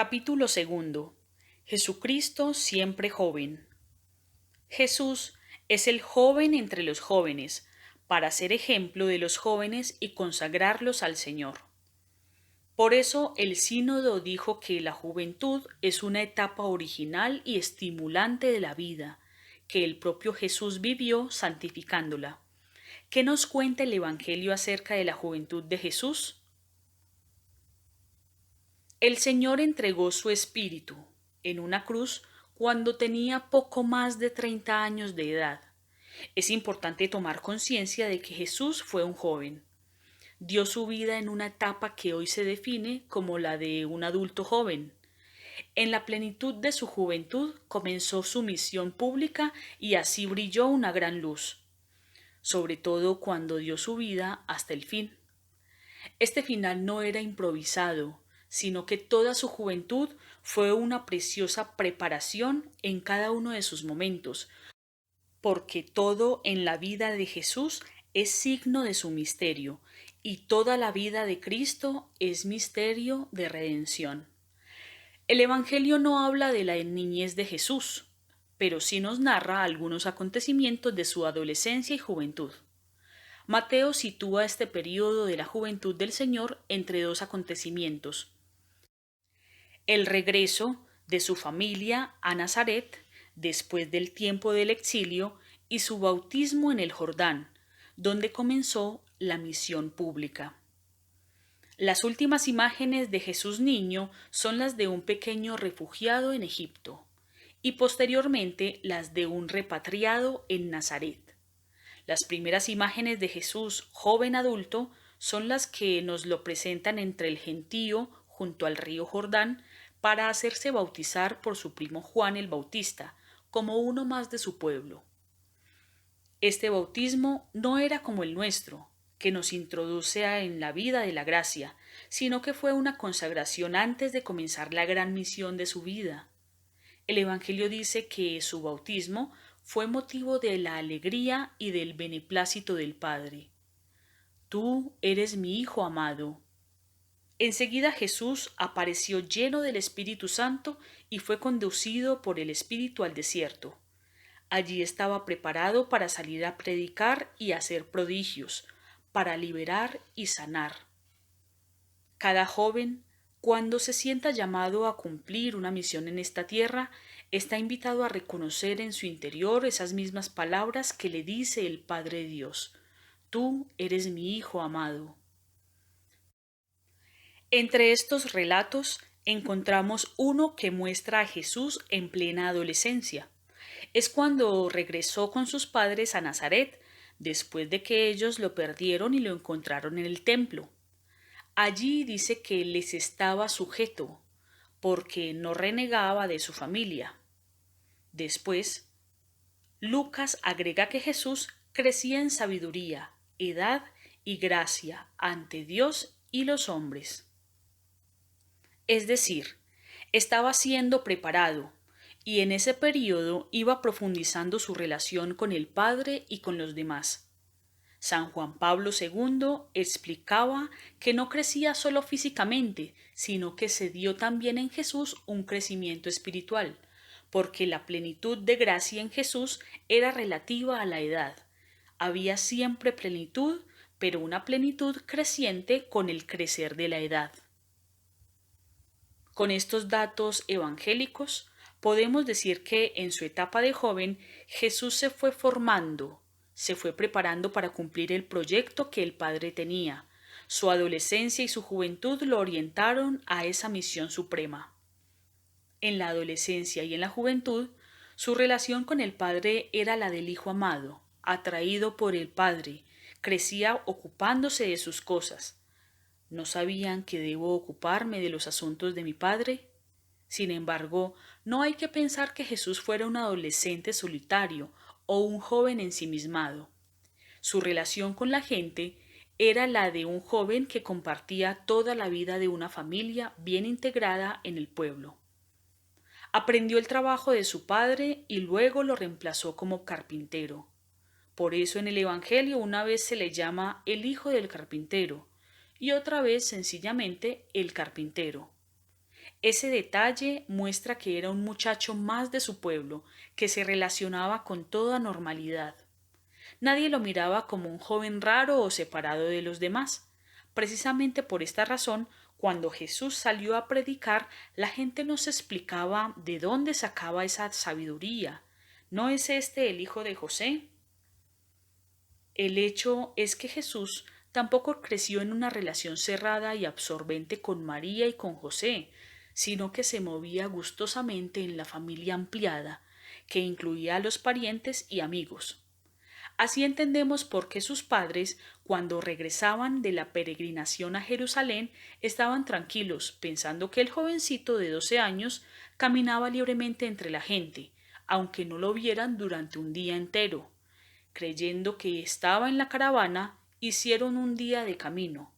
Capítulo segundo. Jesucristo siempre joven. Jesús es el joven entre los jóvenes, para ser ejemplo de los jóvenes y consagrarlos al Señor. Por eso el sínodo dijo que la juventud es una etapa original y estimulante de la vida, que el propio Jesús vivió santificándola. ¿Qué nos cuenta el Evangelio acerca de la juventud de Jesús? El Señor entregó su espíritu en una cruz cuando tenía poco más de 30 años de edad. Es importante tomar conciencia de que Jesús fue un joven. Dio su vida en una etapa que hoy se define como la de un adulto joven. En la plenitud de su juventud comenzó su misión pública y así brilló una gran luz, sobre todo cuando dio su vida hasta el fin. Este final no era improvisado, sino que toda su juventud fue una preciosa preparación en cada uno de sus momentos, porque todo en la vida de Jesús es signo de su misterio, y toda la vida de Cristo es misterio de redención. El Evangelio no habla de la niñez de Jesús, pero sí nos narra algunos acontecimientos de su adolescencia y juventud. Mateo sitúa este período de la juventud del Señor entre dos acontecimientos: el regreso de su familia a Nazaret después del tiempo del exilio y su bautismo en el Jordán, donde comenzó la misión pública. Las últimas imágenes de Jesús niño son las de un pequeño refugiado en Egipto y posteriormente las de un repatriado en Nazaret. Las primeras imágenes de Jesús joven adulto son las que nos lo presentan entre el gentío junto al río Jordán para hacerse bautizar por su primo Juan el Bautista, como uno más de su pueblo. Este bautismo no era como el nuestro, que nos introduce en la vida de la gracia, sino que fue una consagración antes de comenzar la gran misión de su vida. El Evangelio dice que su bautismo fue motivo de la alegría y del beneplácito del Padre. Tú eres mi Hijo amado. Enseguida Jesús apareció lleno del Espíritu Santo y fue conducido por el Espíritu al desierto. Allí estaba preparado para salir a predicar y hacer prodigios, para liberar y sanar. Cada joven, cuando se sienta llamado a cumplir una misión en esta tierra, está invitado a reconocer en su interior esas mismas palabras que le dice el Padre Dios: Tú eres mi Hijo amado. Entre estos relatos encontramos uno que muestra a Jesús en plena adolescencia. Es cuando regresó con sus padres a Nazaret, después de que ellos lo perdieron y lo encontraron en el templo. Allí dice que les estaba sujeto, porque no renegaba de su familia. Después, Lucas agrega que Jesús crecía en sabiduría, edad y gracia ante Dios y los hombres. Es decir, estaba siendo preparado, y en ese período iba profundizando su relación con el Padre y con los demás. San Juan Pablo II explicaba que no crecía solo físicamente, sino que se dio también en Jesús un crecimiento espiritual, porque la plenitud de gracia en Jesús era relativa a la edad. Había siempre plenitud, pero una plenitud creciente con el crecer de la edad. Con estos datos evangélicos, podemos decir que en su etapa de joven Jesús se fue formando, se fue preparando para cumplir el proyecto que el Padre tenía. Su adolescencia y su juventud lo orientaron a esa misión suprema. En la adolescencia y en la juventud, su relación con el Padre era la del Hijo amado, atraído por el Padre, crecía ocupándose de sus cosas. ¿No sabían que debo ocuparme de los asuntos de mi Padre? Sin embargo, no hay que pensar que Jesús fuera un adolescente solitario o un joven ensimismado. Su relación con la gente era la de un joven que compartía toda la vida de una familia bien integrada en el pueblo. Aprendió el trabajo de su padre y luego lo reemplazó como carpintero. Por eso en el Evangelio una vez se le llama el hijo del carpintero y otra vez sencillamente el carpintero. Ese detalle muestra que era un muchacho más de su pueblo, que se relacionaba con toda normalidad. Nadie lo miraba como un joven raro o separado de los demás. Precisamente por esta razón, cuando Jesús salió a predicar, la gente no se explicaba de dónde sacaba esa sabiduría. ¿No es este el hijo de José? El hecho es que Jesús tampoco creció en una relación cerrada y absorbente con María y con José, sino que se movía gustosamente en la familia ampliada, que incluía a los parientes y amigos. Así entendemos por qué sus padres, cuando regresaban de la peregrinación a Jerusalén, estaban tranquilos, pensando que el jovencito de 12 años caminaba libremente entre la gente, aunque no lo vieran durante un día entero. Creyendo que estaba en la caravana, hicieron un día de camino.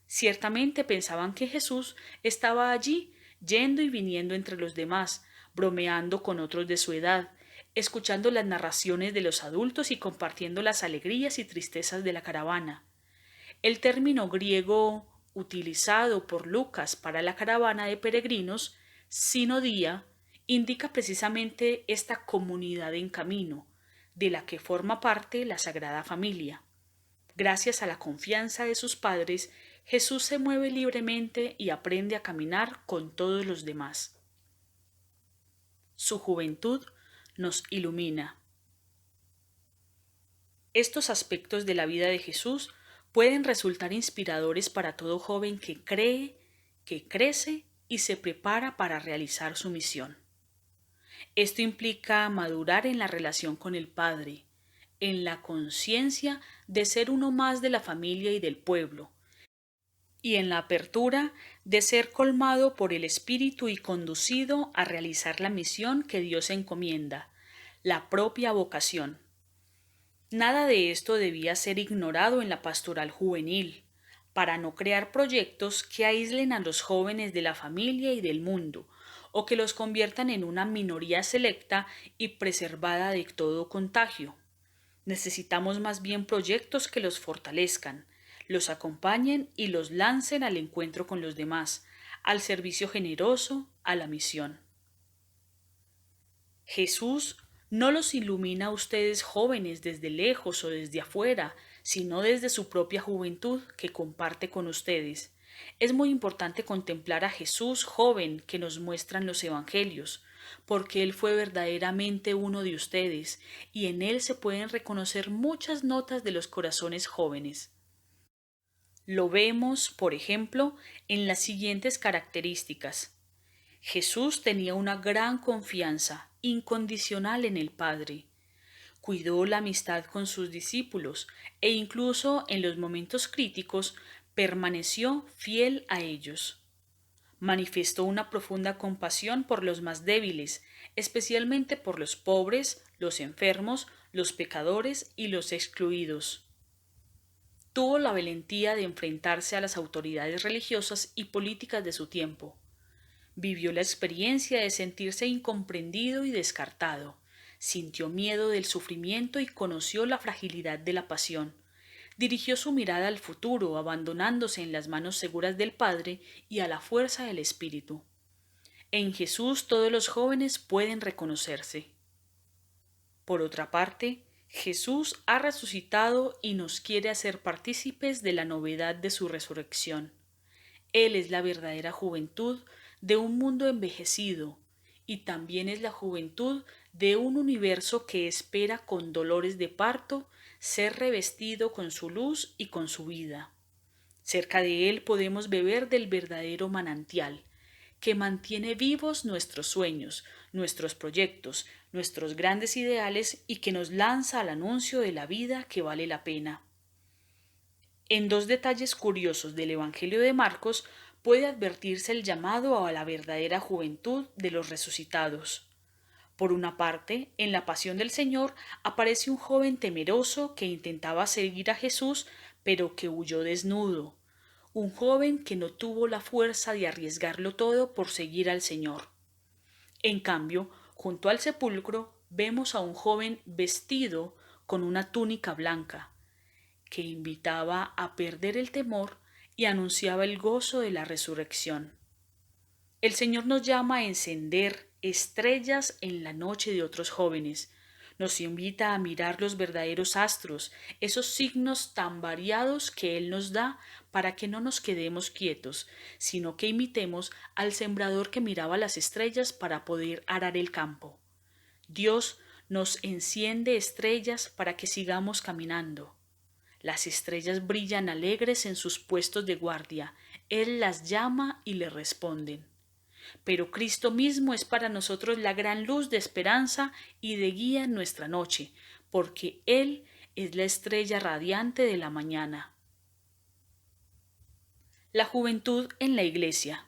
Ciertamente pensaban que Jesús estaba allí, yendo y viniendo entre los demás, bromeando con otros de su edad, escuchando las narraciones de los adultos y compartiendo las alegrías y tristezas de la caravana. El término griego utilizado por Lucas para la caravana de peregrinos, sinodía, indica precisamente esta comunidad en camino, de la que forma parte la Sagrada Familia. Gracias a la confianza de sus padres, Jesús se mueve libremente y aprende a caminar con todos los demás. Su juventud nos ilumina. Estos aspectos de la vida de Jesús pueden resultar inspiradores para todo joven que cree, que crece y se prepara para realizar su misión. Esto implica madurar en la relación con el Padre, en la conciencia de ser uno más de la familia y del pueblo, y en la apertura de ser colmado por el Espíritu y conducido a realizar la misión que Dios encomienda, la propia vocación. Nada de esto debía ser ignorado en la pastoral juvenil, para no crear proyectos que aíslen a los jóvenes de la familia y del mundo, o que los conviertan en una minoría selecta y preservada de todo contagio. Necesitamos más bien proyectos que los fortalezcan, los acompañen y los lancen al encuentro con los demás, al servicio generoso, a la misión. Jesús no los ilumina a ustedes jóvenes desde lejos o desde afuera, sino desde su propia juventud que comparte con ustedes. Es muy importante contemplar a Jesús joven que nos muestran los evangelios, porque Él fue verdaderamente uno de ustedes, y en Él se pueden reconocer muchas notas de los corazones jóvenes. Lo vemos, por ejemplo, en las siguientes características. Jesús tenía una gran confianza incondicional en el Padre. Cuidó la amistad con sus discípulos e incluso en los momentos críticos permaneció fiel a ellos. Manifestó una profunda compasión por los más débiles, especialmente por los pobres, los enfermos, los pecadores y los excluidos. Tuvo la valentía de enfrentarse a las autoridades religiosas y políticas de su tiempo. Vivió la experiencia de sentirse incomprendido y descartado. Sintió miedo del sufrimiento y conoció la fragilidad de la pasión. Dirigió su mirada al futuro, abandonándose en las manos seguras del Padre y a la fuerza del Espíritu. En Jesús todos los jóvenes pueden reconocerse. Por otra parte, Jesús ha resucitado y nos quiere hacer partícipes de la novedad de su resurrección. Él es la verdadera juventud de un mundo envejecido y también es la juventud de un universo que espera con dolores de parto ser revestido con su luz y con su vida. Cerca de él podemos beber del verdadero manantial, que mantiene vivos nuestros sueños, nuestros proyectos, nuestros grandes ideales y que nos lanza al anuncio de la vida que vale la pena. En dos detalles curiosos del Evangelio de Marcos puede advertirse el llamado a la verdadera juventud de los resucitados. Por una parte, en la pasión del Señor aparece un joven temeroso que intentaba seguir a Jesús, pero que huyó desnudo. Un joven que no tuvo la fuerza de arriesgarlo todo por seguir al Señor. En cambio, junto al sepulcro vemos a un joven vestido con una túnica blanca, que invitaba a perder el temor y anunciaba el gozo de la resurrección. El Señor nos llama a encender estrellas en la noche de otros jóvenes. Nos invita a mirar los verdaderos astros, esos signos tan variados que Él nos da para que no nos quedemos quietos, sino que imitemos al sembrador que miraba las estrellas para poder arar el campo. Dios nos enciende estrellas para que sigamos caminando. Las estrellas brillan alegres en sus puestos de guardia. Él las llama y le responden. Pero Cristo mismo es para nosotros la gran luz de esperanza y de guía en nuestra noche, porque Él es la estrella radiante de la mañana. La juventud en la Iglesia.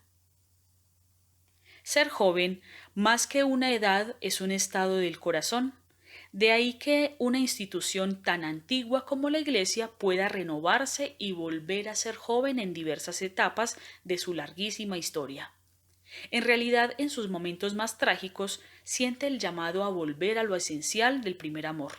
Ser joven, más que una edad, es un estado del corazón. De ahí que una institución tan antigua como la Iglesia pueda renovarse y volver a ser joven en diversas etapas de su larguísima historia. En realidad, en sus momentos más trágicos, siente el llamado a volver a lo esencial del primer amor.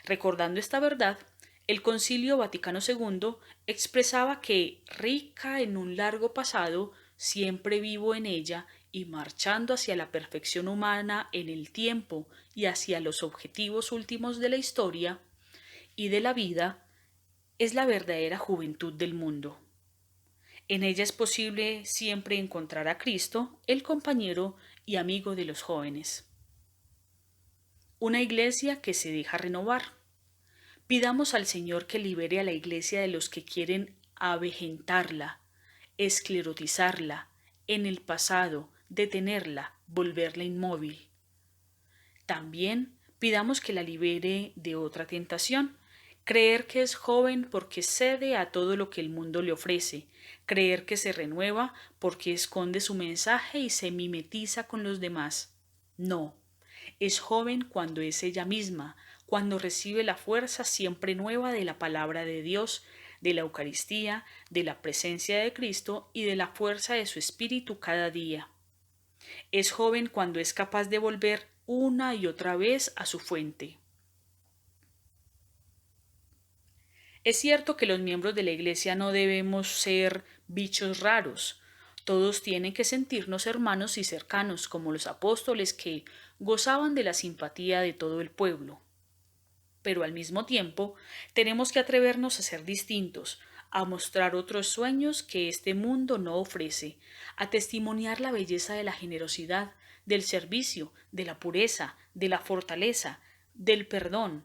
Recordando esta verdad, el Concilio Vaticano II expresaba que, rica en un largo pasado, siempre vivo en ella y marchando hacia la perfección humana en el tiempo y hacia los objetivos últimos de la historia y de la vida, es la verdadera juventud del mundo. En ella es posible siempre encontrar a Cristo, el compañero y amigo de los jóvenes. Una iglesia que se deja renovar. Pidamos al Señor que libere a la iglesia de los que quieren avejentarla, esclerotizarla, en el pasado, detenerla, volverla inmóvil. También pidamos que la libere de otra tentación, creer que es joven porque cede a todo lo que el mundo le ofrece, creer que se renueva porque esconde su mensaje y se mimetiza con los demás. No, es joven cuando es ella misma, cuando recibe la fuerza siempre nueva de la palabra de Dios, de la Eucaristía, de la presencia de Cristo y de la fuerza de su espíritu cada día. Es joven cuando es capaz de volver una y otra vez a su fuente. Es cierto que los miembros de la Iglesia no debemos ser bichos raros. Todos tienen que sentirnos hermanos y cercanos, como los apóstoles que gozaban de la simpatía de todo el pueblo. Pero al mismo tiempo, tenemos que atrevernos a ser distintos, a mostrar otros sueños que este mundo no ofrece, a testimoniar la belleza de la generosidad, del servicio, de la pureza, de la fortaleza, del perdón,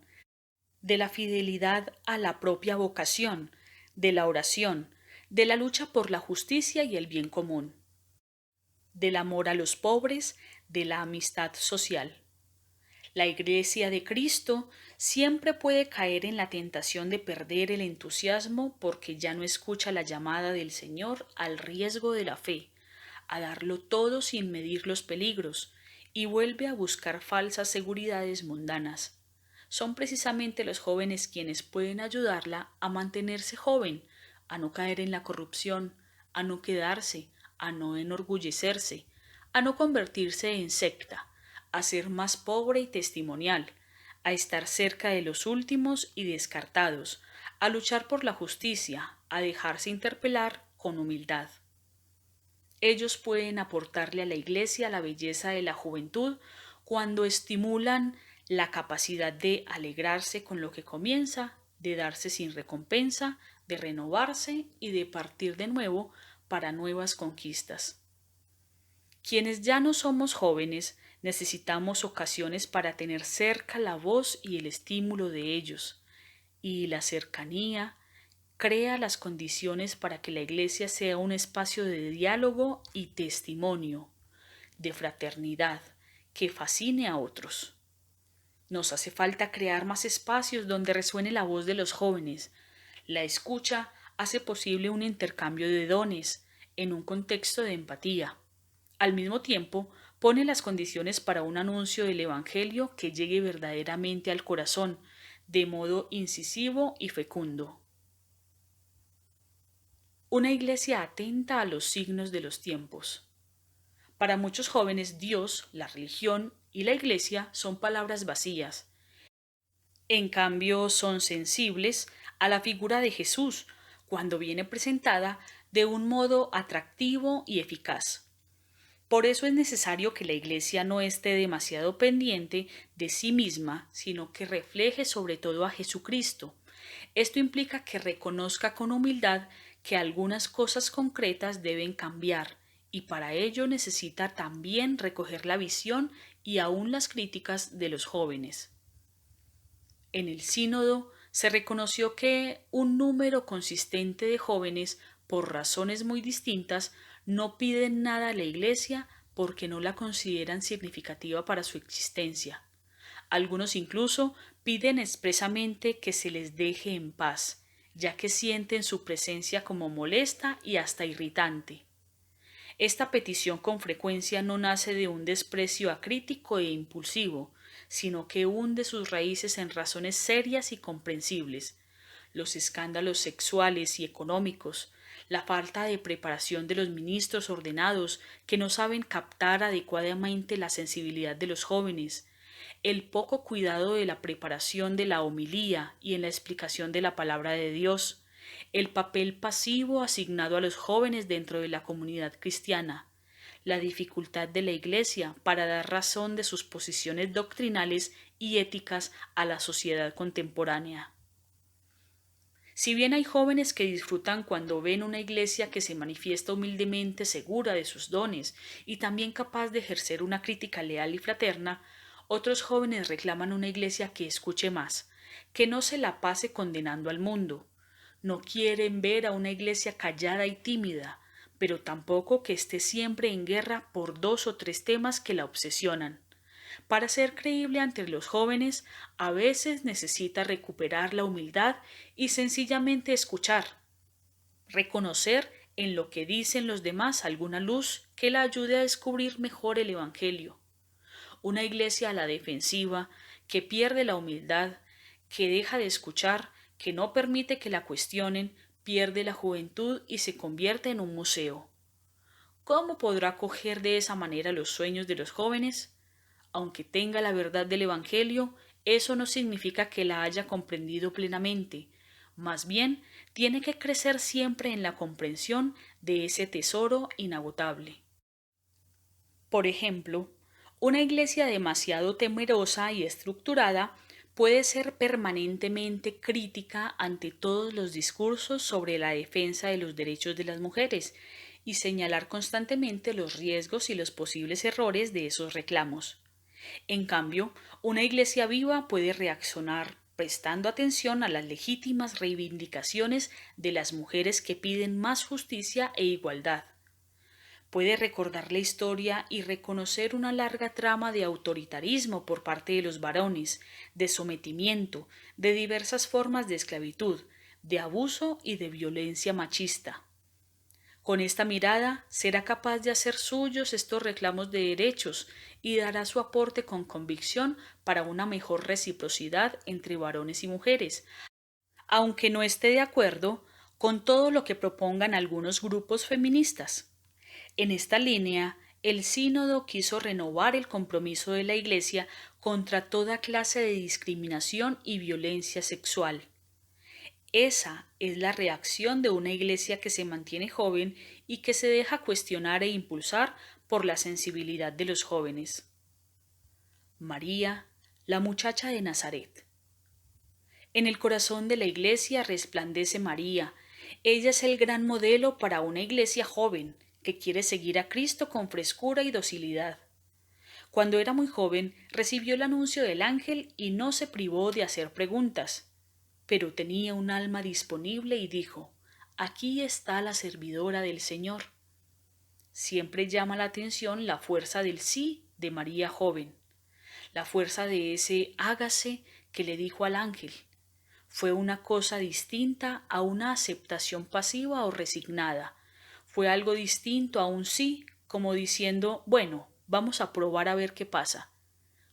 de la fidelidad a la propia vocación, de la oración, de la lucha por la justicia y el bien común, del amor a los pobres, de la amistad social. La Iglesia de Cristo siempre puede caer en la tentación de perder el entusiasmo porque ya no escucha la llamada del Señor al riesgo de la fe, a darlo todo sin medir los peligros, y vuelve a buscar falsas seguridades mundanas. Son precisamente los jóvenes quienes pueden ayudarla a mantenerse joven, a no caer en la corrupción, a no quedarse, a no enorgullecerse, a no convertirse en secta, a ser más pobre y testimonial, a estar cerca de los últimos y descartados, a luchar por la justicia, a dejarse interpelar con humildad. Ellos pueden aportarle a la Iglesia la belleza de la juventud cuando estimulan la capacidad de alegrarse con lo que comienza, de darse sin recompensa, de renovarse y de partir de nuevo para nuevas conquistas. Quienes ya no somos jóvenes necesitamos ocasiones para tener cerca la voz y el estímulo de ellos, y la cercanía crea las condiciones para que la Iglesia sea un espacio de diálogo y testimonio, de fraternidad, que fascine a otros. Nos hace falta crear más espacios donde resuene la voz de los jóvenes. La escucha hace posible un intercambio de dones en un contexto de empatía. Al mismo tiempo, pone las condiciones para un anuncio del Evangelio que llegue verdaderamente al corazón, de modo incisivo y fecundo. Una iglesia atenta a los signos de los tiempos. Para muchos jóvenes, Dios, la religión y la iglesia son palabras vacías. En cambio, son sensibles a la figura de Jesús cuando viene presentada de un modo atractivo y eficaz. Por eso es necesario que la Iglesia no esté demasiado pendiente de sí misma, sino que refleje sobre todo a Jesucristo. Esto implica que reconozca con humildad que algunas cosas concretas deben cambiar, y para ello necesita también recoger la visión y aún las críticas de los jóvenes. En el sínodo se reconoció que un número consistente de jóvenes, por razones muy distintas, no piden nada a la Iglesia porque no la consideran significativa para su existencia. Algunos incluso piden expresamente que se les deje en paz, ya que sienten su presencia como molesta y hasta irritante. Esta petición con frecuencia no nace de un desprecio acrítico e impulsivo, sino que hunde sus raíces en razones serias y comprensibles: los escándalos sexuales y económicos, la falta de preparación de los ministros ordenados que no saben captar adecuadamente la sensibilidad de los jóvenes, el poco cuidado de la preparación de la homilía y en la explicación de la palabra de Dios, el papel pasivo asignado a los jóvenes dentro de la comunidad cristiana, la dificultad de la Iglesia para dar razón de sus posiciones doctrinales y éticas a la sociedad contemporánea. Si bien hay jóvenes que disfrutan cuando ven una iglesia que se manifiesta humildemente segura de sus dones y también capaz de ejercer una crítica leal y fraterna, otros jóvenes reclaman una iglesia que escuche más, que no se la pase condenando al mundo. No quieren ver a una iglesia callada y tímida, pero tampoco que esté siempre en guerra por 2 o 3 temas que la obsesionan. Para ser creíble ante los jóvenes, a veces necesita recuperar la humildad y sencillamente escuchar, reconocer en lo que dicen los demás alguna luz que la ayude a descubrir mejor el Evangelio. Una iglesia a la defensiva, que pierde la humildad, que deja de escuchar, que no permite que la cuestionen, pierde la juventud y se convierte en un museo. ¿Cómo podrá acoger de esa manera los sueños de los jóvenes? Aunque tenga la verdad del Evangelio, eso no significa que la haya comprendido plenamente. Más bien, tiene que crecer siempre en la comprensión de ese tesoro inagotable. Por ejemplo, una iglesia demasiado temerosa y estructurada puede ser permanentemente crítica ante todos los discursos sobre la defensa de los derechos de las mujeres y señalar constantemente los riesgos y los posibles errores de esos reclamos. En cambio, una iglesia viva puede reaccionar prestando atención a las legítimas reivindicaciones de las mujeres que piden más justicia e igualdad. Puede recordar la historia y reconocer una larga trama de autoritarismo por parte de los varones, de sometimiento, de diversas formas de esclavitud, de abuso y de violencia machista. Con esta mirada será capaz de hacer suyos estos reclamos de derechos y dará su aporte con convicción para una mejor reciprocidad entre varones y mujeres, aunque no esté de acuerdo con todo lo que propongan algunos grupos feministas. En esta línea, el sínodo quiso renovar el compromiso de la Iglesia contra toda clase de discriminación y violencia sexual. Esa es la reacción de una iglesia que se mantiene joven y que se deja cuestionar e impulsar por la sensibilidad de los jóvenes. María, la muchacha de Nazaret. En el corazón de la iglesia resplandece María. Ella es el gran modelo para una iglesia joven que quiere seguir a Cristo con frescura y docilidad. Cuando era muy joven, recibió el anuncio del ángel y no se privó de hacer preguntas. Pero tenía un alma disponible y dijo: «Aquí está la servidora del Señor». Siempre llama la atención la fuerza del sí de María joven, la fuerza de ese hágase que le dijo al ángel. Fue una cosa distinta a una aceptación pasiva o resignada. Fue algo distinto a un sí, como diciendo: «Bueno, vamos a probar a ver qué pasa».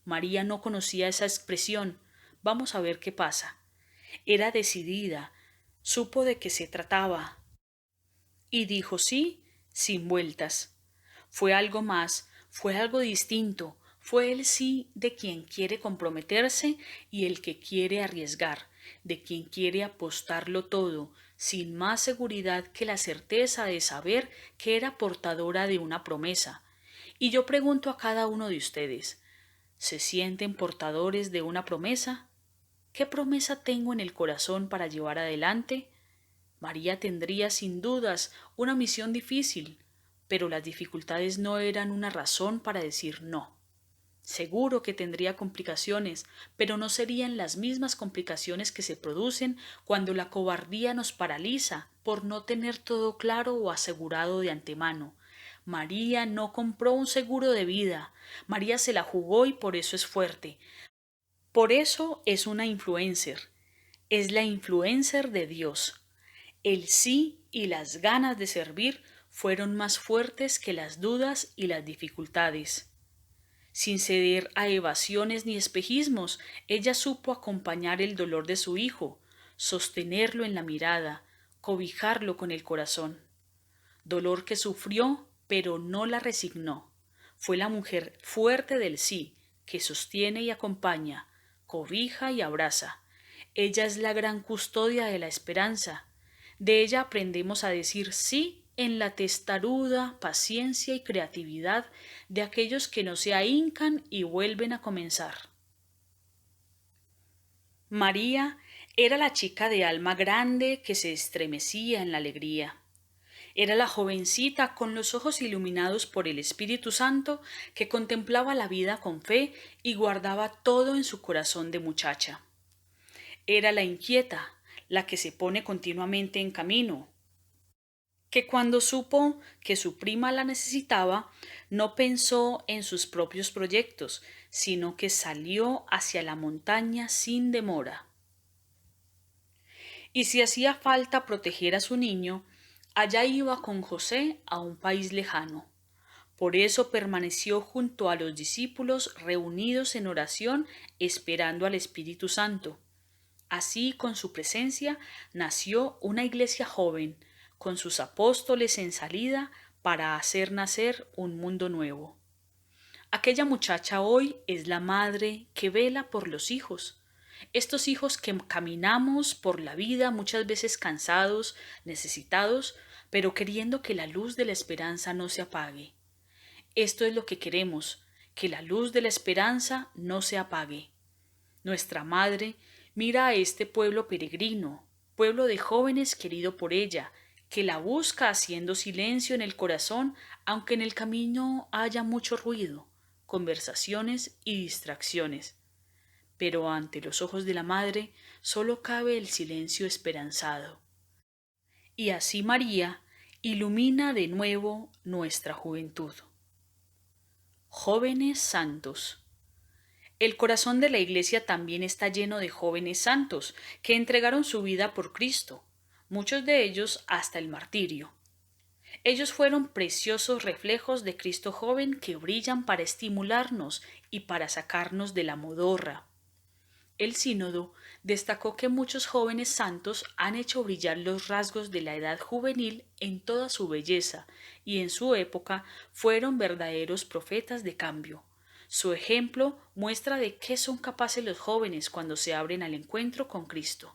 María no conocía esa expresión: «Vamos a ver qué pasa». Era decidida, supo de qué se trataba y dijo sí sin vueltas. Fue algo más, fue algo distinto, fue el sí de quien quiere comprometerse y el que quiere arriesgar, de quien quiere apostarlo todo, sin más seguridad que la certeza de saber que era portadora de una promesa, Y yo pregunto a cada uno de ustedes, ¿se sienten portadores de una promesa? ¿Qué promesa tengo en el corazón para llevar adelante? María tendría sin dudas una misión difícil, pero las dificultades no eran una razón para decir no. Seguro que tendría complicaciones, pero no serían las mismas complicaciones que se producen cuando la cobardía nos paraliza por no tener todo claro o asegurado de antemano. María no compró un seguro de vida. María se la jugó y por eso es fuerte. Por eso es una influencer. Es la influencer de Dios. El sí y las ganas de servir fueron más fuertes que las dudas y las dificultades. Sin ceder a evasiones ni espejismos, ella supo acompañar el dolor de su hijo, sostenerlo en la mirada, cobijarlo con el corazón. Dolor que sufrió, pero no la resignó. Fue la mujer fuerte del sí, que sostiene y acompaña, cobija y abraza. Ella es la gran custodia de la esperanza. De ella aprendemos a decir sí en la testaruda paciencia y creatividad de aquellos que no se ahincan y vuelven a comenzar. María era la chica de alma grande que se estremecía en la alegría. Era la jovencita con los ojos iluminados por el Espíritu Santo que contemplaba la vida con fe y guardaba todo en su corazón de muchacha. Era la inquieta, la que se pone continuamente en camino, que cuando supo que su prima la necesitaba, no pensó en sus propios proyectos, sino que salió hacia la montaña sin demora. Y si hacía falta proteger a su niño, allá iba con José a un país lejano. Por eso permaneció junto a los discípulos reunidos en oración esperando al Espíritu Santo. Así, con su presencia, nació una iglesia joven, con sus apóstoles en salida para hacer nacer un mundo nuevo. Aquella muchacha hoy es la madre que vela por los hijos, estos hijos que caminamos por la vida muchas veces cansados, necesitados, pero queriendo que la luz de la esperanza no se apague. Esto es lo que queremos, que la luz de la esperanza no se apague. Nuestra madre mira a este pueblo peregrino, pueblo de jóvenes querido por ella, que la busca haciendo silencio en el corazón, aunque en el camino haya mucho ruido, conversaciones y distracciones. Pero ante los ojos de la madre solo cabe el silencio esperanzado. Y así María ilumina de nuevo nuestra juventud. Jóvenes santos. El corazón de la Iglesia también está lleno de jóvenes santos que entregaron su vida por Cristo, muchos de ellos hasta el martirio. Ellos fueron preciosos reflejos de Cristo joven que brillan para estimularnos y para sacarnos de la modorra. El sínodo destacó que muchos jóvenes santos han hecho brillar los rasgos de la edad juvenil en toda su belleza y en su época fueron verdaderos profetas de cambio. Su ejemplo muestra de qué son capaces los jóvenes cuando se abren al encuentro con Cristo.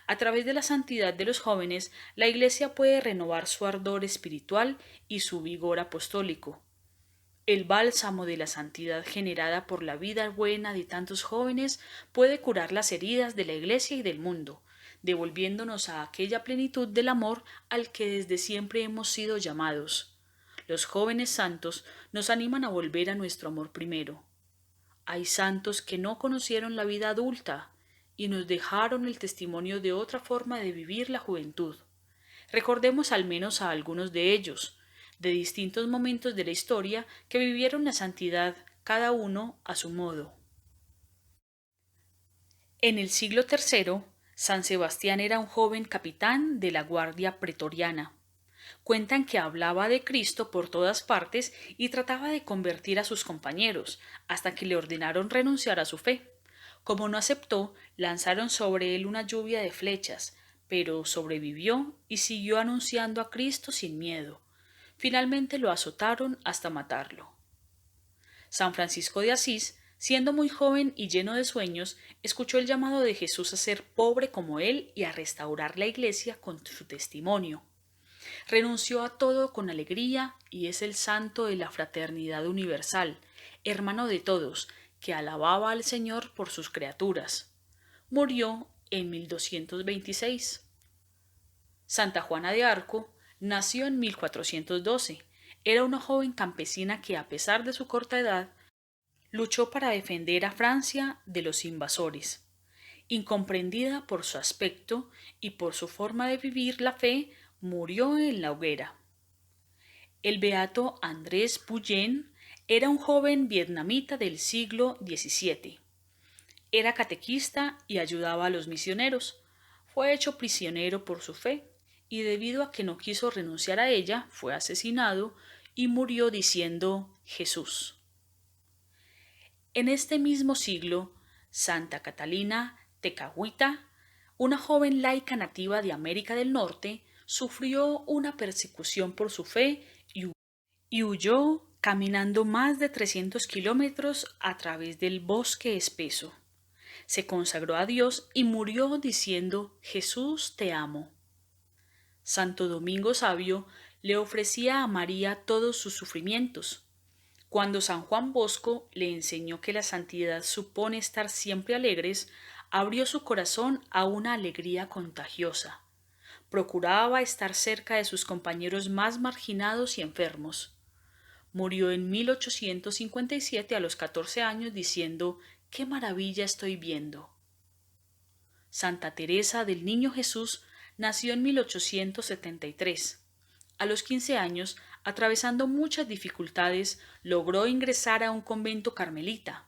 A través de la santidad de los jóvenes, la Iglesia puede renovar su ardor espiritual y su vigor apostólico. El bálsamo de la santidad generada por la vida buena de tantos jóvenes puede curar las heridas de la Iglesia y del mundo, devolviéndonos a aquella plenitud del amor al que desde siempre hemos sido llamados. Los jóvenes santos nos animan a volver a nuestro amor primero. Hay santos que no conocieron la vida adulta y nos dejaron el testimonio de otra forma de vivir la juventud. Recordemos al menos a algunos de ellos, de distintos momentos de la historia que vivieron la santidad cada uno a su modo. En el siglo III, San Sebastián era un joven capitán de la Guardia Pretoriana. Cuentan que hablaba de Cristo por todas partes y trataba de convertir a sus compañeros, hasta que le ordenaron renunciar a su fe. Como no aceptó, lanzaron sobre él una lluvia de flechas, pero sobrevivió y siguió anunciando a Cristo sin miedo. Finalmente lo azotaron hasta matarlo. San Francisco de Asís, siendo muy joven y lleno de sueños, escuchó el llamado de Jesús a ser pobre como él y a restaurar la iglesia con su testimonio. Renunció a todo con alegría y es el santo de la fraternidad universal, hermano de todos, que alababa al Señor por sus criaturas. Murió en 1226. Santa Juana de Arco nació en 1412. Era una joven campesina que, a pesar de su corta edad, luchó para defender a Francia de los invasores. Incomprendida por su aspecto y por su forma de vivir la fe, murió en la hoguera. El beato Andrés Puyen era un joven vietnamita del siglo XVII. Era catequista y ayudaba a los misioneros. Fue hecho prisionero por su fe y debido a que no quiso renunciar a ella, fue asesinado y murió diciendo Jesús. En este mismo siglo, Santa Catalina Tecagüita, una joven laica nativa de América del Norte, sufrió una persecución por su fe y huyó caminando más de 300 kilómetros a través del bosque espeso. Se consagró a Dios y murió diciendo Jesús te amo. Santo Domingo Sabio le ofrecía a María todos sus sufrimientos. Cuando San Juan Bosco le enseñó que la santidad supone estar siempre alegres, abrió su corazón a una alegría contagiosa. Procuraba estar cerca de sus compañeros más marginados y enfermos. Murió en 1857 a los 14 años diciendo ¡qué maravilla estoy viendo! Santa Teresa del Niño Jesús nació en 1873. A los 15 años, atravesando muchas dificultades, logró ingresar a un convento carmelita.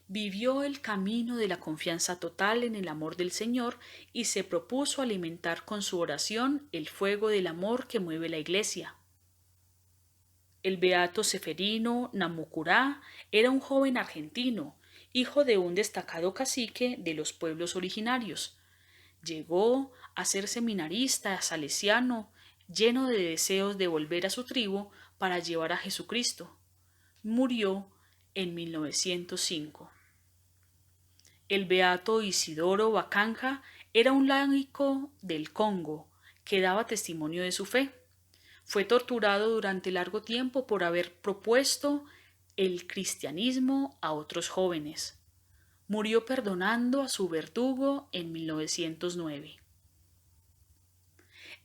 Vivió el camino de la confianza total en el amor del Señor y se propuso alimentar con su oración el fuego del amor que mueve la Iglesia. El beato Seferino Namucurá era un joven argentino, hijo de un destacado cacique de los pueblos originarios. Llegó a ser seminarista salesiano, lleno de deseos de volver a su tribu para llevar a Jesucristo. Murió en 1905. El beato Isidoro Bacanja era un laico del Congo que daba testimonio de su fe. Fue torturado durante largo tiempo por haber propuesto el cristianismo a otros jóvenes. Murió perdonando a su verdugo en 1909.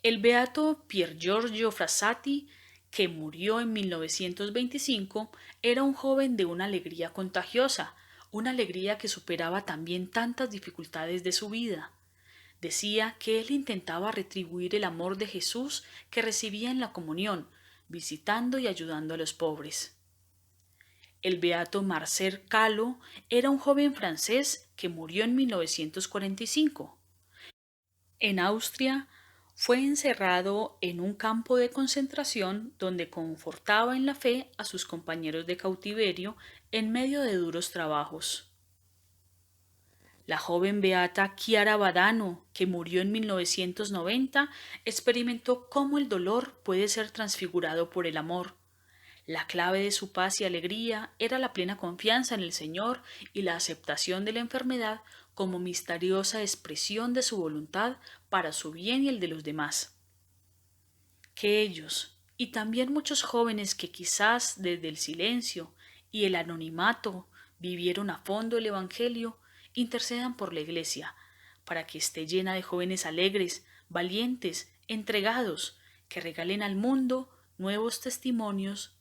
El beato Pier Giorgio Frassati, que murió en 1925, era un joven de una alegría contagiosa, una alegría que superaba también tantas dificultades de su vida. Decía que él intentaba retribuir el amor de Jesús que recibía en la comunión, visitando y ayudando a los pobres. El beato Marcel Calo era un joven francés que murió en 1945. En Austria fue encerrado en un campo de concentración donde confortaba en la fe a sus compañeros de cautiverio en medio de duros trabajos. La joven beata Chiara Badano, que murió en 1990, experimentó cómo el dolor puede ser transfigurado por el amor. La clave de su paz y alegría era la plena confianza en el Señor y la aceptación de la enfermedad como misteriosa expresión de su voluntad para su bien y el de los demás. Que ellos, y también muchos jóvenes que quizás desde el silencio y el anonimato vivieron a fondo el Evangelio, intercedan por la Iglesia, para que esté llena de jóvenes alegres, valientes, entregados, que regalen al mundo nuevos testimonios